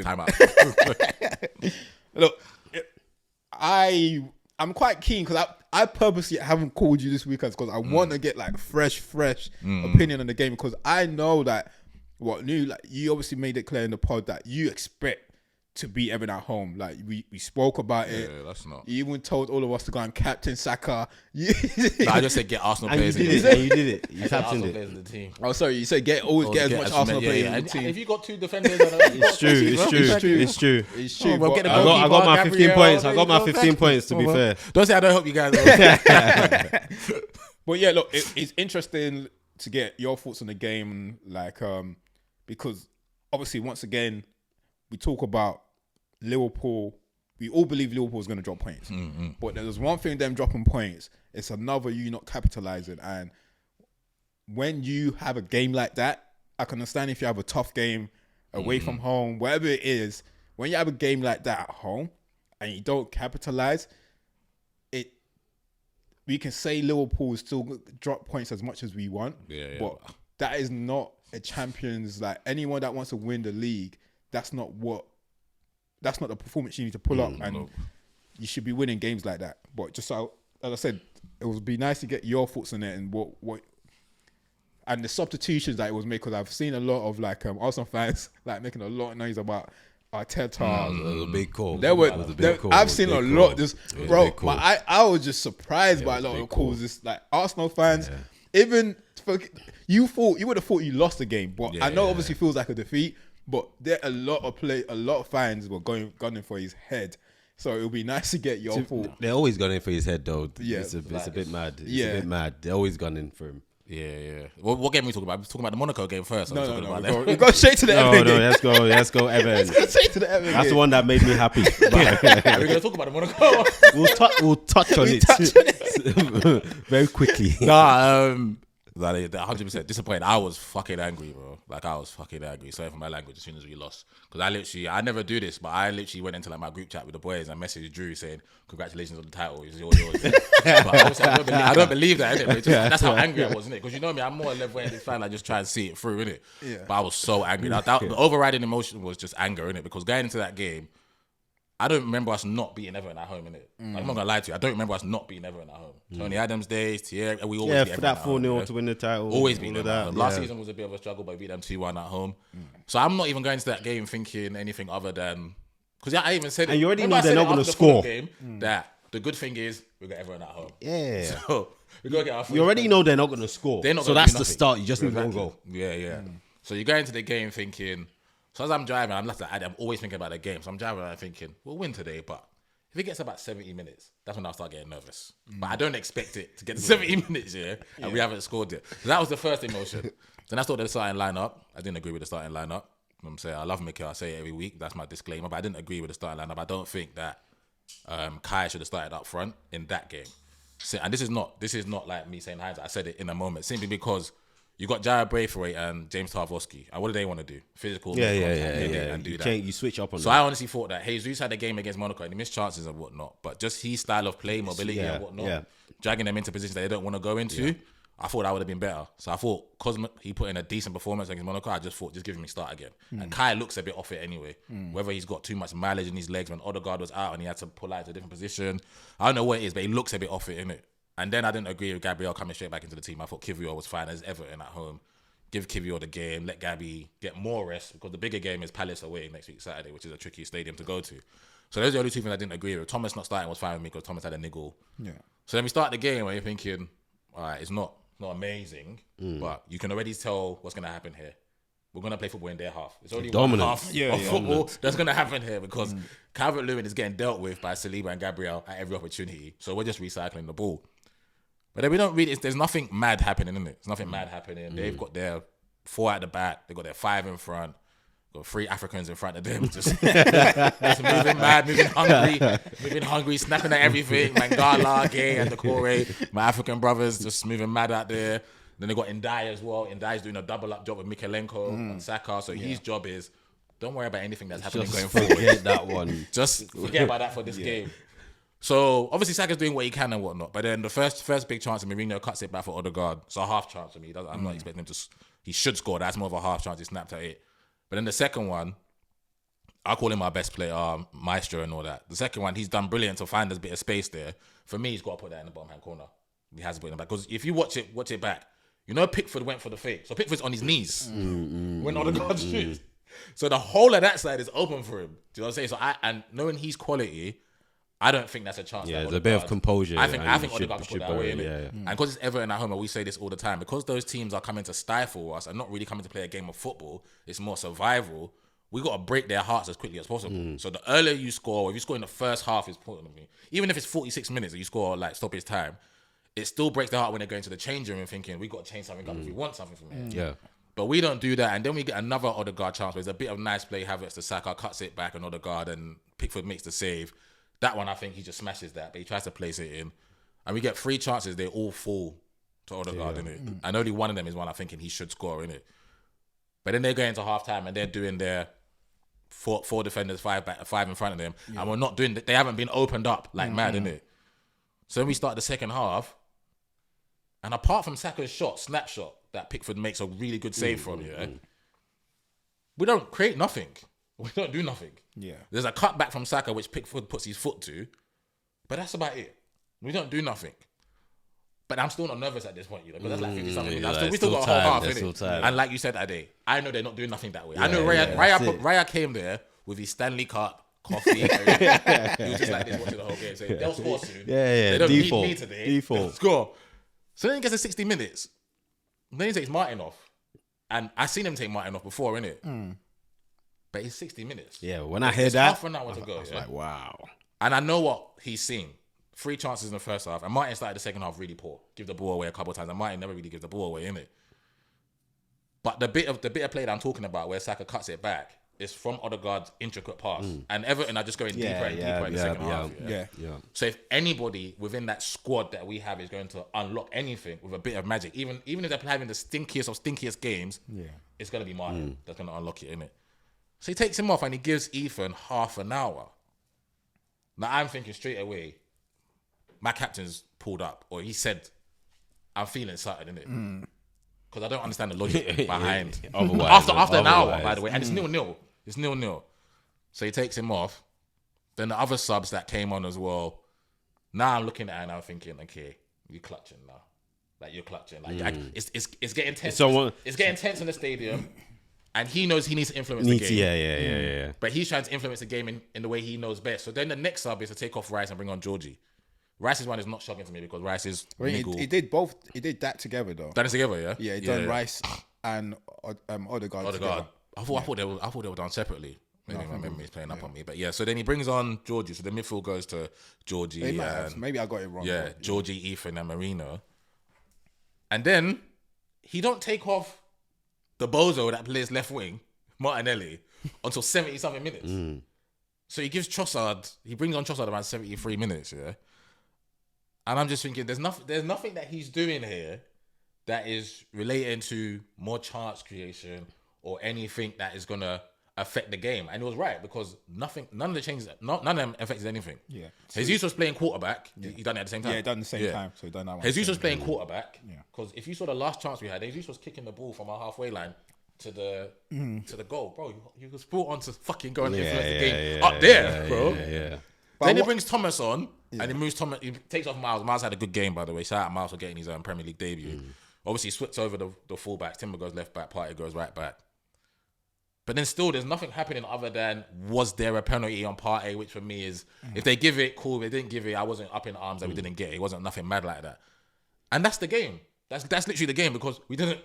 Time out. Look, I'm quite keen because I purposely haven't called you this weekend because I want to get like fresh opinion on the game because I know that you obviously made it clear in the pod that you expect to beat Everton at home. Like we spoke about it. Yeah, that's not. You even told all of us to go and captain Saka. I just said get Arsenal players. And you did it. You captained it. In the team. Oh, sorry. You said get as much Arsenal players in the team. If you got 2 defenders, It's true. It's true. Well, but, get the I got my 15 Gabriel, points. I got my 15 points, to be fair. Don't say I don't help you guys. But yeah, look, it's interesting to get your thoughts on the game, like because obviously once again we talk about Liverpool. We all believe Liverpool is going to drop points, but there's one thing them dropping points. It's another you not capitalizing. And when you have a game like that, I can understand if you have a tough game away from home, whatever it is. When you have a game like that at home and you don't capitalize, we can say Liverpool still drop points as much as we want, but that is not a champions. Like anyone that wants to win the league, that's not the performance you need to pull up, and you should be winning games like that. But just so, as I said, it would be nice to get your thoughts on it and what and the substitutions that it was made, because I've seen a lot of like Arsenal fans like making a lot of noise about Arteta. It was a big call. I've seen a lot. This bro, I was just surprised by a lot of calls. This like Arsenal fans, even you would have thought you lost the game, but I know obviously feels like a defeat. But there a lot of fans were gunning for his head. So it would be nice to get your thought. They're always gunning for his head, though. Yeah, it's a bit mad. It's a bit mad. They're always gunning for him. Yeah. What game are we talking about? We're talking about the Monaco game first. No. We go straight to the Everton game. Let's go, Everton. Straight to the Everton That's game. the one that made me happy. We're going to talk about the Monaco. We'll touch on it very quickly. Nah, 100% disappointed. I was fucking angry, bro. Like I was fucking angry. Sorry for my language. As soon as we lost, because I never do this, but I literally went into like my group chat with the boys and messaged Drew saying, "Congratulations on the title. It's yours." But obviously, I don't believe that, innit? That's how angry I was, innit? Because you know me, I'm more a level-headed fan. I just try and see it through, innit? Yeah. But I was so angry. The overriding emotion was just anger, innit? Because going into that game, I don't remember us not beating Everton at home, innit? I'm not gonna lie to you. I don't remember us not beating Everton at home. Tony Adams days, Thierry, we always beat for Everton that at home, 4-0 to win the title. Always beat them that. at home. Last season was a bit of a struggle, but we beat them 2-1 at home. So I'm not even going to that game thinking anything other than, because I even said it. And you already know they're not gonna score. That the good thing is we got Everton at home. Yeah. So we gotta get our. You already know they're not gonna score. They're not. So that's the start. You just need one goal. Yeah. So you go into the game thinking. So as I'm driving, I'm always thinking about the game. So I'm driving and I'm thinking, we'll win today, but if it gets about 70 minutes, that's when I'll start getting nervous. But I don't expect it to get to 70 minutes, and we haven't scored yet. So that was the first emotion. Then I started the starting lineup. I didn't agree with the starting lineup. You know what I'm saying? I love Mikel. I say it every week. That's my disclaimer. But I didn't agree with the starting lineup. I don't think that Kai should have started up front in that game. So, and this is not like me saying hindsight. I said it in a moment, simply because you got Jared Braithwaite and James Tarkowski. And what do they want to do? Physical. And do that. You switch up on So that. I honestly thought that Jesus had a game against Monaco and he missed chances and whatnot. But just his style of play, mobility and whatnot, dragging them into positions that they don't want to go into, I thought that would have been better. So I thought, because he put in a decent performance against Monaco, I just thought, just give him a start again. And Kai looks a bit off it anyway. Whether he's got too much mileage in his legs when Odegaard was out and he had to pull out to a different position. I don't know what it is, but he looks a bit off it, innit? And then I didn't agree with Gabriel coming straight back into the team. I thought Kivior was fine as Everton at home. Give Kivior the game, let Gabby get more rest, because the bigger game is Palace away next week, Saturday, which is a tricky stadium to go to. So those are the only two things I didn't agree with. Thomas not starting was fine with me because Thomas had a niggle. Yeah. So then we start the game and you're thinking, all right, it's not amazing, but you can already tell what's going to happen here. We're going to play football in their half. It's only one half of football that's going to happen here, because Calvert-Lewin is getting dealt with by Saliba and Gabriel at every opportunity. So we're just recycling the ball. But then we don't really, there's nothing mad happening, isn't it? There's nothing mad happening. They've got their 4 at the back. They've got their 5 in front. Got 3 Africans in front of them. Just moving mad, moving hungry, snapping at everything. Mangala, Gay, and Decore, my African brothers just moving mad out there. Then they got Ndai as well. Ndai's doing a double-up job with Mikalenko and Saka. So his job is, don't worry about anything that's happening going forward. Forget that one. Just forget about that for this game. So obviously Saka's doing what he can and whatnot, but then the first big chance, Mourinho cuts it back for Odegaard. It's a half chance for me. I'm not expecting him to. He should score. That's more of a half chance. He snapped at it. But then the second one, I call him my best player, maestro and all that. The second one, he's done brilliant to find a bit of space there. For me, he's got to put that in the bottom hand corner. He has to put it in the back. Because if you watch it back, you know Pickford went for the fake. So Pickford's on his knees when Odegaard shoots. So the whole of that side is open for him. Do you know what I'm saying? So and knowing his quality, I don't think that's a chance. Yeah, there's a bit of composure. I think Odegaard can put that away, innit? And because it's Everton at home, and we say this all the time, because those teams are coming to stifle us and not really coming to play a game of football, it's more survival. We got to break their hearts as quickly as possible. So the earlier you score, if you score in the first half, is important to me. Even if it's 46 minutes and you score like stoppage time, it still breaks their heart when they're going to the change room and thinking, we got to change something up if we want something from here. Yeah. But we don't do that, and then we get another Odegaard chance where there's a bit of nice play, Havertz to Saka, cuts it back, and Odegaard and Pickford makes the save. That one, I think he just smashes that, but he tries to place it in. And we get 3 chances, they all fall to Odegaard, innit? And only one of them is one I'm thinking he should score, innit? But then they go into half-time and they're doing their four defenders, 5 in front of them, and we're not doing, they haven't been opened up like mad, innit? So then we start the second half, and apart from Saka's snapshot, that Pickford makes a really good save from, we don't create nothing. We don't do nothing. Yeah. There's a cutback from Saka, which Pickford puts his foot to, but that's about it. We don't do nothing. But I'm still not nervous at this point, because that's like 50-something minutes. We still got a whole half, innit? And like you said, Ade, I know they're not doing nothing that way. I know Raya came there with his Stanley Cup, coffee. He was just like this watching the whole game, saying they'll score soon. They don't need me today. They'll score. So then he gets to 60 minutes. Then he takes Martin off. And I seen him take Martin off before, innit? But it's 60 minutes. Yeah, when I heard that, half an hour to go. I was like, wow. And I know what he's seen. 3 chances in the first half. And Martin started the second half really poor. Give the ball away a couple of times. And Martin never really gives the ball away, innit? But the bit of play that I'm talking about where Saka cuts it back is from Odegaard's intricate pass. And Everton are just going deeper and deeper in the second half. Yeah. So if anybody within that squad that we have is going to unlock anything with a bit of magic, even if they're having the stinkiest of stinkiest games, it's going to be Martin that's going to unlock it, innit? So he takes him off and he gives Ethan half an hour. Now I'm thinking straight away, my captain's pulled up, or he said, I'm feeling something, innit? Because I don't understand the logic behind. After an hour, by the way, and it's 0-0. It's 0-0. So he takes him off. Then the other subs that came on as well. Now I'm looking at it and I'm thinking, okay, you're clutching now. Like you're clutching. Like it's getting tense. It's getting tense in the stadium. And he knows he needs to influence the game. Yeah. But he's trying to influence the game in the way he knows best. So then the next sub is to take off Rice and bring on Georgie. Rice's one is not shocking to me because Rice is niggle. He did both. He did that together though. Done it together, yeah? Yeah, he done Rice and Odegaard together. I thought they were done separately. Maybe my memory's playing up on me. But yeah, so then he brings on Georgie. So the midfield goes to Georgie. Maybe I got it wrong. Yeah, Georgie, Ethan and Marino. And then he don't take off the bozo that plays left wing, Martinelli, until 70-something minutes. So he gives Trossard, he brings on Trossard around 73 minutes, yeah? And I'm just thinking, there's nothing that he's doing here that is relating to more chance creation or anything that is going to affect the game. And it was right, because none of the changes, none of them affected anything. Yeah. Jesus was playing quarterback. He done it at the same time. Yeah, done the same time. So he done that one. Jesus was playing quarterback. Because if you saw the last chance we had, Jesus was kicking the ball from our halfway line to the goal. Bro, you was brought on to fucking go and influence the game up there, bro. Then he brings Thomas on, and he moves Thomas. He takes off Miles. Miles had a good game, by the way. Shout out Miles for getting his own Premier League debut. Obviously, he switched over the fullbacks. Timber goes left back. Partey goes right back. But then still, there's nothing happening other than, was there a penalty on Partey, which for me is, if they give it, cool. If they didn't give it, I wasn't up in arms that we didn't get it. It wasn't nothing mad like that. And that's the game. That's literally the game, because we didn't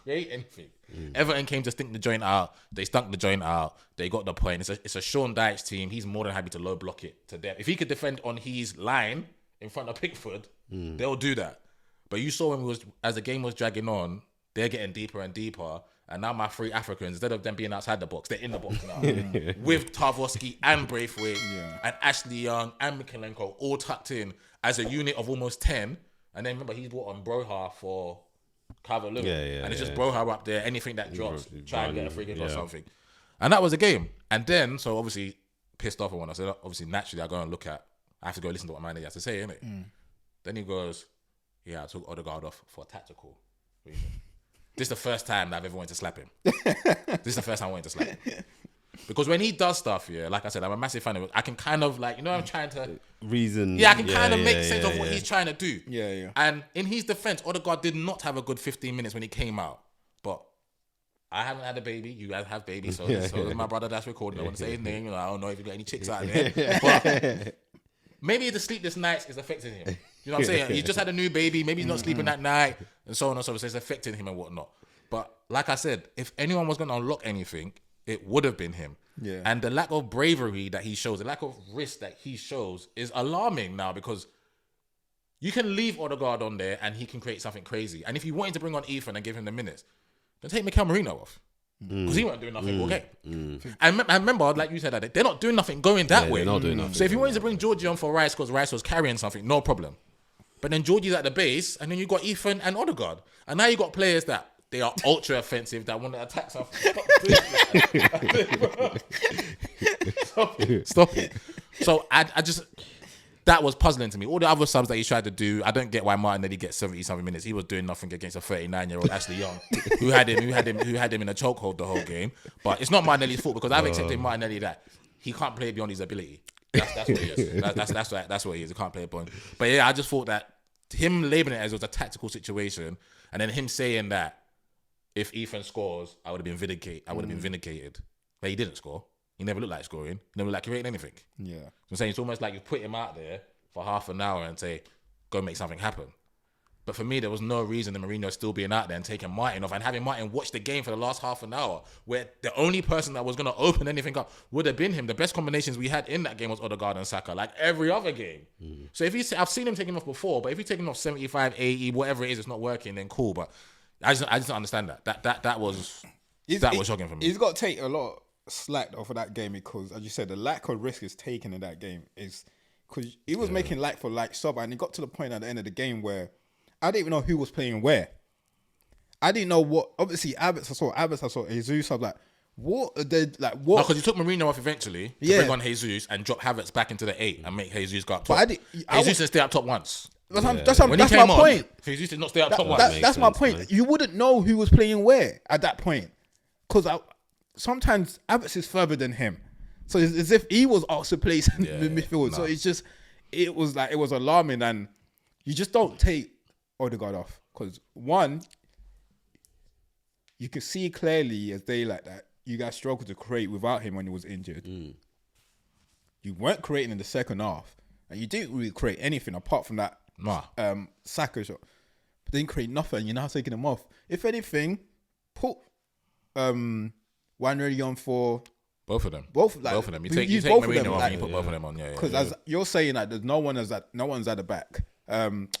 create anything. Everton came to stink the joint out. They stunk the joint out. They got the point. It's a Sean Dyche team. He's more than happy to low block it to death. If he could defend on his line in front of Pickford, they'll do that. But you saw as the game was dragging on, they're getting deeper and deeper. And now my 3 Africans, instead of them being outside the box, they're in the box now. With Tarkowski and Braithwaite and Ashley Young and Mikalenko all tucked in as a unit of almost 10. And then remember, he's brought on Broha for Calvert-Lewin. And it's just Broha up there. Anything that drops, try and get a free kick or something. And that was the game. And then, so obviously, pissed off at one. I said, obviously, naturally, I go and I have to go listen to what manager has to say, innit? Then he goes, I took Odegaard off for a tactical reason. This is the first time that I've ever wanted to slap him. This is the first time I wanted to slap him. Because when he does stuff, like I said, I'm a massive fan of it. I can kind of like, I'm trying to reason. Yeah, I can kind of make sense of what he's trying to do. Yeah. And in his defense, Odegaard did not have a good 15 minutes when he came out. But I haven't had a baby. You guys have babies. So does my brother that's recording. I want to say his name. I don't know if you got any chicks out there. But maybe the sleepless nights is affecting him. You know what I'm saying? He's just had a new baby. Maybe he's not sleeping that night and so on and so forth. So it's affecting him and whatnot. But like I said, if anyone was going to unlock anything, it would have been him. Yeah. And the lack of bravery that he shows, the lack of risk that he shows is alarming now, because you can leave Odegaard on there and he can create something crazy. And if you wanted to bring on Ethan and give him the minutes, then take Mikel Merino off. Because he wasn't doing nothing all game. And remember, like you said, that they're not doing nothing going that way. They're not doing nothing. So if you wanted to bring Georgie on for Rice because Rice was carrying something, no problem. But then Georgie's at the base, and then you got Ethan and Odegaard. And now you got players that they are ultra offensive that want to attack something. Stop it. So I just, that was puzzling to me. All the other subs that he tried to do, I don't get why Martinelli gets 70-something minutes. He was doing nothing against a 39-year-old Ashley Young, who had him in a chokehold the whole game. But it's not Martinelli's fault, because I've accepted Martinelli that he can't play beyond his ability. That's what he is. That's what he is. He can't play beyond. But yeah, I just thought that him labeling it as it was a tactical situation, and then him saying that if Ethan scores, I would have been vindicated. But he didn't score. He never looked like scoring. He never looked like creating anything. Yeah. So I'm saying it's almost like you put him out there for half an hour and say, go make something happen. But for me, there was no reason the Mourinho still being out there and taking Martin off and having Martin watch the game for the last half an hour, where the only person that was going to open anything up would have been him. The best combinations we had in that game was Odegaard and Saka, like every other game. So if I've seen him taking off before, but if he's taking off 75, 80, whatever it is, it's not working, then cool. But I just don't understand that. That was shocking for me. He's got to take a lot of slack off of that game, because, as you said, the lack of risk is taken in that game is because he was making like for like sub, and it got to the point at the end of the game where I didn't even know who was playing where. I didn't know what. Obviously, Abbott's I saw Jesus. I was like, what? What? No, because you took Mourinho off eventually to bring on Jesus and drop Havertz back into the 8 and make Jesus go up top. Jesus didn't stay up top once. That's my point. Jesus did not stay up top once. That's my point. Man. You wouldn't know who was playing where at that point, because sometimes Havertz is further than him, so it's as if he was asked to play in the midfield. No. So it was alarming, and you just don't take Odegaard off, because one, you can see clearly as they like that you guys struggled to create without him when he was injured. You weren't creating in the second half, and you didn't really create anything apart from that Saka shot. But didn't create nothing. You're now taking him off. If anything, put Wanready on for both of them. Both of them. You take Mourinho off and you put both of them on. Because as you're saying that there's no one's at the back.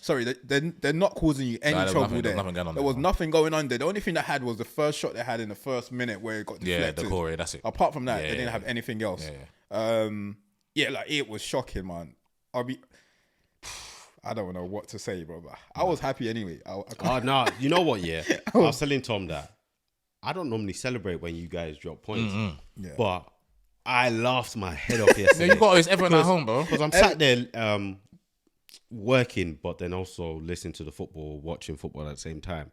Sorry, they're not causing you any trouble there. There was nothing going on there. The only thing they had was the first shot they had in the first minute where it got deflected. The Corey, that's it. Apart from that, they didn't have anything else. It was shocking, man. I don't know what to say, bro. But I was happy anyway. No, you know what? Yeah, I was telling Tom that I don't normally celebrate when you guys drop points, but I laughed my head off yesterday. You got this Everton at home, bro. Because I'm sat there working, but then also listening to the football, watching football at the same time.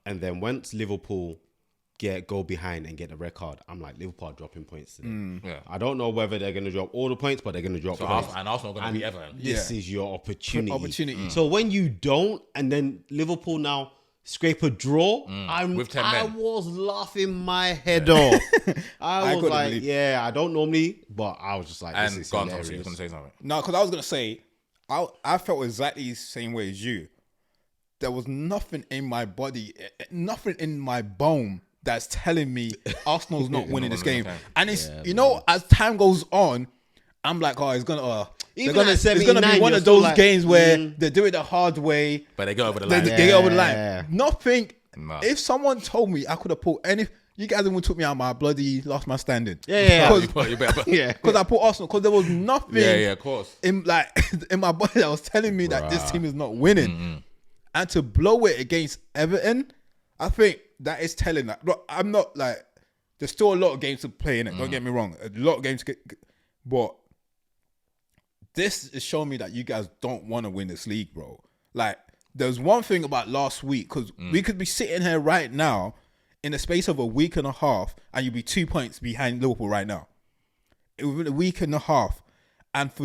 And then once Liverpool go behind and get the red card, I'm like, Liverpool are dropping points today. I don't know whether they're going to drop all the points, but they're going to drop points. And Arsenal are going to be Everton. This is your opportunity. So when you don't, and then Liverpool now scrape a draw, I was laughing my head off. I was like, I don't normally, but I was just like, this is hilarious. You were going to say something? No, because I was going to say, I felt exactly the same way as you. There was nothing in my body, nothing in my bone that's telling me Arsenal's not winning this game. And it's, as time goes on, I'm like, it's gonna be one of those games where they do it the hard way, but they go over the line. They get over the line. Nothing. If someone told me I could have put any, you guys even took me out my bloody last man standing. Because I put Arsenal, because there was nothing. Of course. In my body that was telling me that this team is not winning, and to blow it against Everton, I think that is telling that. Look, I'm not like, there's still a lot of games to play in it. Don't get me wrong, a lot of games, but this is showing me that you guys don't want to win this league, bro. Like, there's one thing about last week, because we could be sitting here right now in the space of a week and a half, and you'd be 2 points behind Liverpool right now. within a week and a half, and for